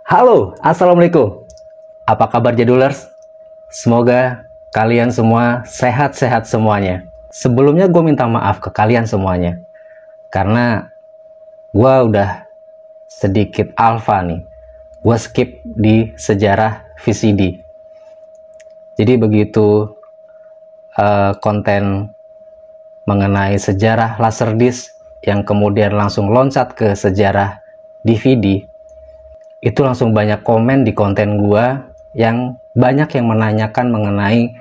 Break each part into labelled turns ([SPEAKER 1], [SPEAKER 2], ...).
[SPEAKER 1] Halo, Assalamualaikum. Apa kabar Jadulers? Semoga kalian semua sehat-sehat semuanya. Sebelumnya gue minta maaf ke kalian semuanya. Karena gue udah sedikit alfa nih. Gue skip di sejarah VCD. Jadi begitu konten mengenai sejarah Laserdisc yang kemudian langsung loncat ke sejarah DVD, itu langsung banyak komen di konten gua yang banyak yang menanyakan mengenai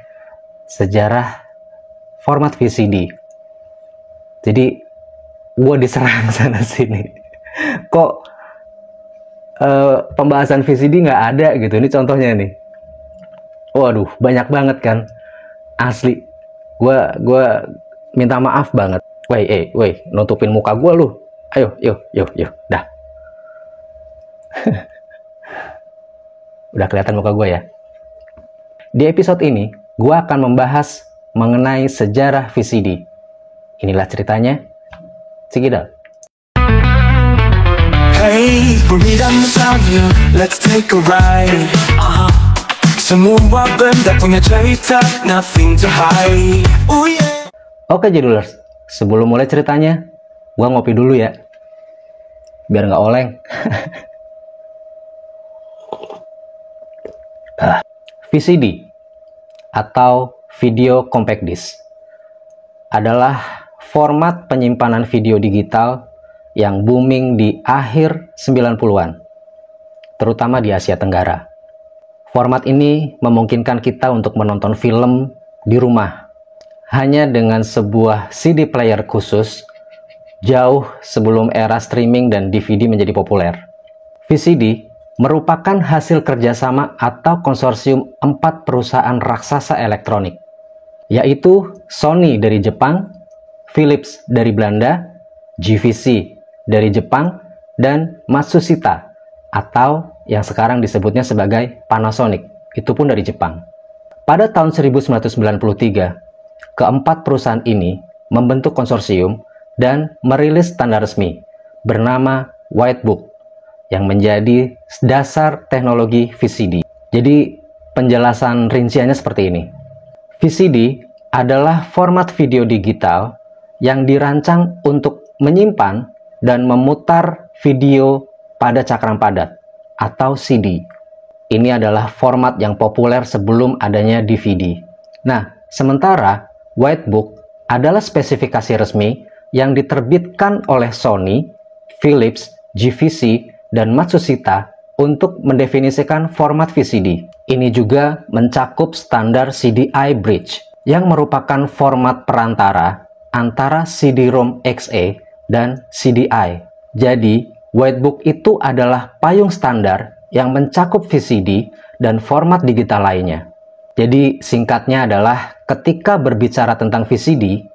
[SPEAKER 1] sejarah format VCD. Jadi gua diserang sana sini. Kok pembahasan VCD nggak ada gitu? Ini contohnya nih. Waduh, banyak banget kan. Asli. Gua minta maaf banget. Woi, nutupin muka gua lu. Ayo, yuk, dah. Udah kelihatan muka gue ya. Di episode ini, gue akan membahas mengenai sejarah VCD. Inilah ceritanya. Check it out.
[SPEAKER 2] Hey, we're meet on the town here. Let's take a ride. Semua benda punya cerita, nothing to hide. Oh yeah.
[SPEAKER 1] Oke Jadulers, sebelum mulai ceritanya, gue ngopi dulu ya. Biar nggak oleng. VCD atau Video Compact Disc adalah format penyimpanan video digital yang booming di akhir 90-an, terutama di Asia Tenggara. Format ini memungkinkan kita untuk menonton film di rumah hanya dengan sebuah CD player khusus jauh sebelum era streaming dan DVD menjadi populer. VCD merupakan hasil kerjasama atau konsorsium 4 perusahaan raksasa elektronik, yaitu Sony dari Jepang, Philips dari Belanda, GVC dari Jepang, dan Matsushita atau yang sekarang disebutnya sebagai Panasonic, itu pun dari Jepang. Pada tahun 1993, keempat perusahaan ini membentuk konsorsium dan merilis standar resmi bernama Whitebook yang menjadi dasar teknologi VCD. Jadi penjelasan rinciannya seperti ini. VCD adalah format video digital yang dirancang untuk menyimpan dan memutar video pada cakram padat atau CD. Ini adalah format yang populer sebelum adanya DVD. Nah, sementara Whitebook adalah spesifikasi resmi yang diterbitkan oleh Sony, Philips, GVC, dan Matsushita untuk mendefinisikan format VCD. Ini juga mencakup standar CDI Bridge yang merupakan format perantara antara CD-ROM XE dan CDI. Jadi, Whitebook itu adalah payung standar yang mencakup VCD dan format digital lainnya. Jadi, singkatnya adalah ketika berbicara tentang VCD,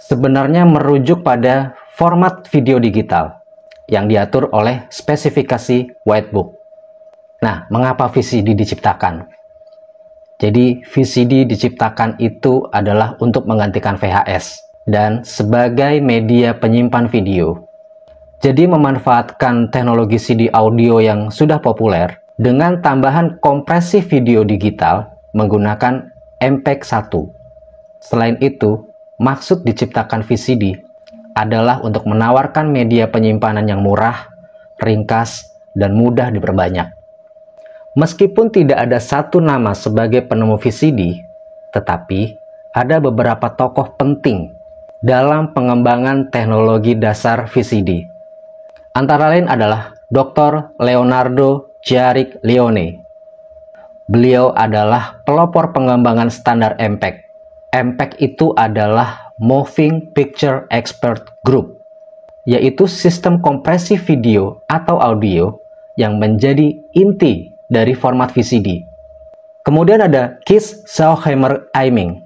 [SPEAKER 1] sebenarnya merujuk pada format video digital yang diatur oleh spesifikasi Whitebook. Nah, mengapa VCD diciptakan? Jadi, VCD diciptakan itu adalah untuk menggantikan VHS dan sebagai media penyimpan video. Jadi, memanfaatkan teknologi CD audio yang sudah populer dengan tambahan kompresi video digital menggunakan MPEG-1. Selain itu, maksud diciptakan VCD adalah untuk menawarkan media penyimpanan yang murah, ringkas, dan mudah diperbanyak. Meskipun tidak ada satu nama sebagai penemu VCD, tetapi ada beberapa tokoh penting dalam pengembangan teknologi dasar VCD. Antara lain adalah Dr. Leonardo Chiaric Lione. Beliau adalah pelopor pengembangan standar MPEG. MPEG itu adalah Moving Picture Expert Group, yaitu sistem kompresi video atau audio yang menjadi inti dari format VCD. Kemudian ada Kees Sauheimer-Eiming.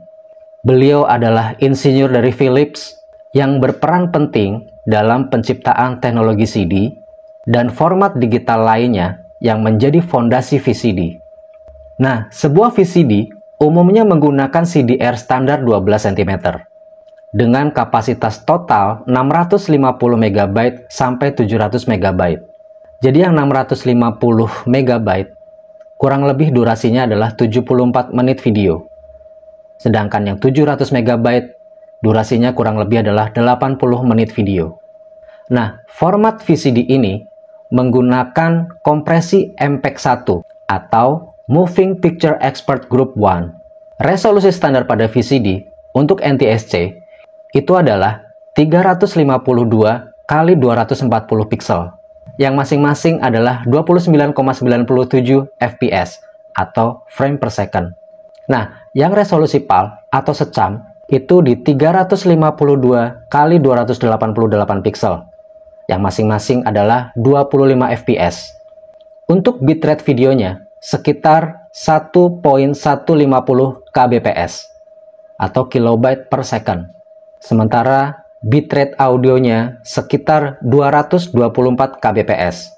[SPEAKER 1] Beliau adalah insinyur dari Philips yang berperan penting dalam penciptaan teknologi CD dan format digital lainnya yang menjadi fondasi VCD. Nah, sebuah VCD umumnya menggunakan CDR standar 12 cm. Dengan kapasitas total 650 MB sampai 700 MB. Jadi yang 650 MB kurang lebih durasinya adalah 74 menit video. Sedangkan yang 700 MB durasinya kurang lebih adalah 80 menit video. Nah, format VCD ini menggunakan kompresi MPEG-1 atau Moving Picture Expert Group 1. Resolusi standar pada VCD untuk NTSC itu adalah 352 kali 240 pixel, yang masing-masing adalah 29,97 fps atau frame per second. Nah, yang resolusi PAL atau secam itu di 352 kali 288 pixel, yang masing-masing adalah 25 fps. Untuk bitrate videonya sekitar 1.150 kbps atau kilobyte per second. Sementara bitrate audionya sekitar 224 kbps.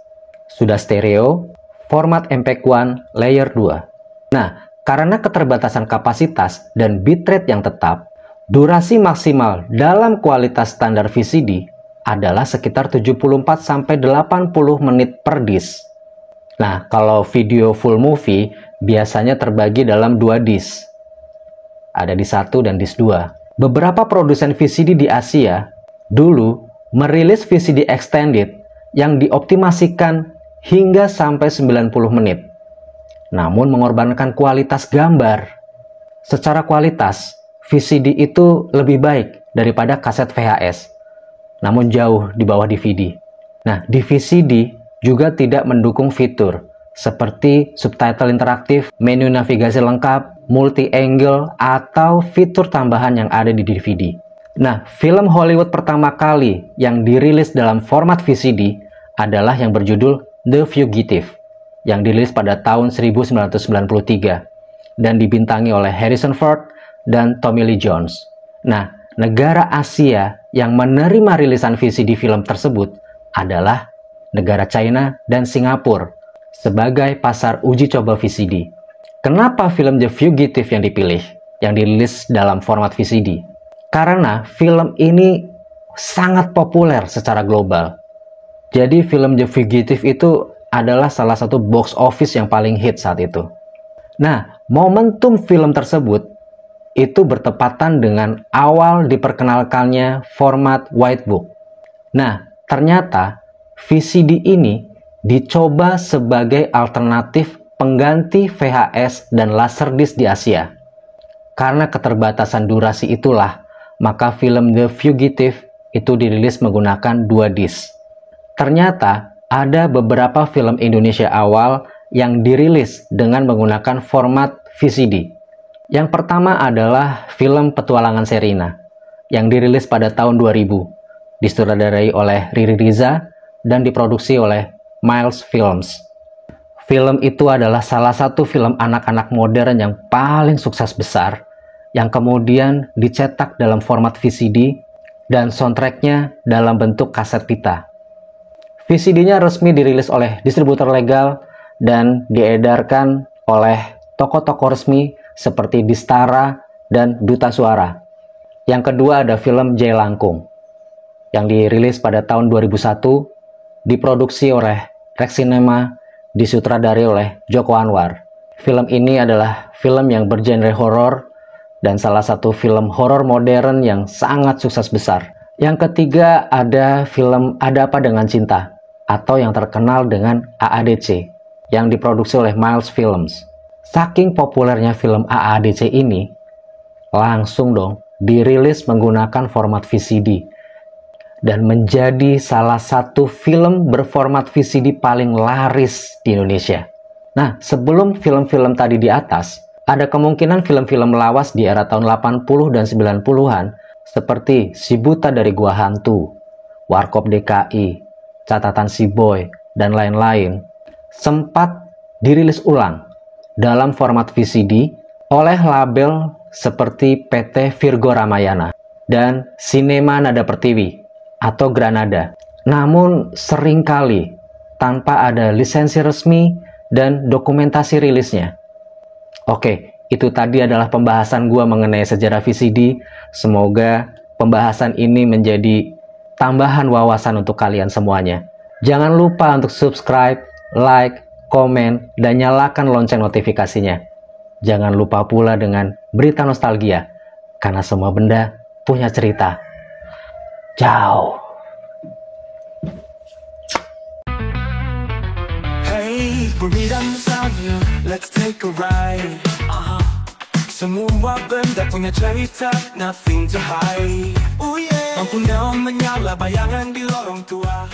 [SPEAKER 1] Sudah stereo, format MPEG-1 layer 2. Nah, karena keterbatasan kapasitas dan bitrate yang tetap, durasi maksimal dalam kualitas standar VCD adalah sekitar 74-80 menit per disk. Nah, kalau video full movie biasanya terbagi dalam 2 disk. Ada disk 1 dan disk 2. Beberapa produsen VCD di Asia dulu merilis VCD extended yang dioptimasikan hingga sampai 90 menit. Namun mengorbankan kualitas gambar. Secara kualitas, VCD itu lebih baik daripada kaset VHS, namun jauh di bawah DVD. Nah, di VCD juga tidak mendukung fitur seperti subtitle interaktif, menu navigasi lengkap, multi-angle, atau fitur tambahan yang ada di DVD. Nah, film Hollywood pertama kali yang dirilis dalam format VCD adalah yang berjudul The Fugitive, yang dirilis pada tahun 1993 dan dibintangi oleh Harrison Ford dan Tommy Lee Jones. Nah, negara Asia yang menerima rilisan VCD film tersebut adalah negara China dan Singapura sebagai pasar uji coba VCD. Kenapa film The Fugitive yang dipilih, yang dirilis dalam format VCD? Karena film ini sangat populer secara global. Jadi film The Fugitive itu adalah salah satu box office yang paling hit saat itu. Nah, momentum film tersebut itu bertepatan dengan awal diperkenalkannya format whitebook. Nah, ternyata VCD ini dicoba sebagai alternatif pengganti VHS dan Laserdisc di Asia. Karena keterbatasan durasi itulah, maka film The Fugitive itu dirilis menggunakan 2 disk. Ternyata ada beberapa film Indonesia awal yang dirilis dengan menggunakan format VCD. Yang pertama adalah film Petualangan Sherina yang dirilis pada tahun 2000, disutradarai oleh Riri Riza dan diproduksi oleh Miles Films. Film itu adalah salah satu film anak-anak modern yang paling sukses besar, yang kemudian dicetak dalam format VCD dan soundtracknya dalam bentuk kaset pita. VCD-nya resmi dirilis oleh distributor legal dan diedarkan oleh toko-toko resmi seperti Distara dan Duta Suara. Yang kedua ada film Jai Langkung yang dirilis pada tahun 2001, diproduksi oleh Rex Cinema, disutradarai oleh Joko Anwar. Film ini adalah film yang bergenre horor dan salah satu film horor modern yang sangat sukses besar. Yang ketiga ada film Ada Apa Dengan Cinta atau yang terkenal dengan AADC yang diproduksi oleh Miles Films. Saking populernya film AADC ini, langsung dong dirilis menggunakan format VCD dan menjadi salah satu film berformat VCD paling laris di Indonesia. Nah, sebelum film-film tadi di atas, ada kemungkinan film-film lawas di era tahun 80 dan 90-an seperti Si Buta dari Gua Hantu, Warkop DKI, Catatan Si Boy, dan lain-lain sempat dirilis ulang dalam format VCD oleh label seperti PT Virgo Ramayana dan Sinema Nada Pertiwi atau Granada. Namun seringkali tanpa ada lisensi resmi dan dokumentasi rilisnya. Oke, itu tadi adalah pembahasan gua mengenai sejarah VCD. Semoga pembahasan ini menjadi tambahan wawasan untuk kalian semuanya. Jangan lupa untuk subscribe, like, komen, dan nyalakan lonceng notifikasinya. Jangan lupa pula dengan berita nostalgia, karena semua benda punya cerita. Ciao.
[SPEAKER 2] Hey, berita nostalgia, let's take a ride. Semua benda punya cerita, nothing to hide. Oh yeah, lampu neon menyala bayangan di lorong tua.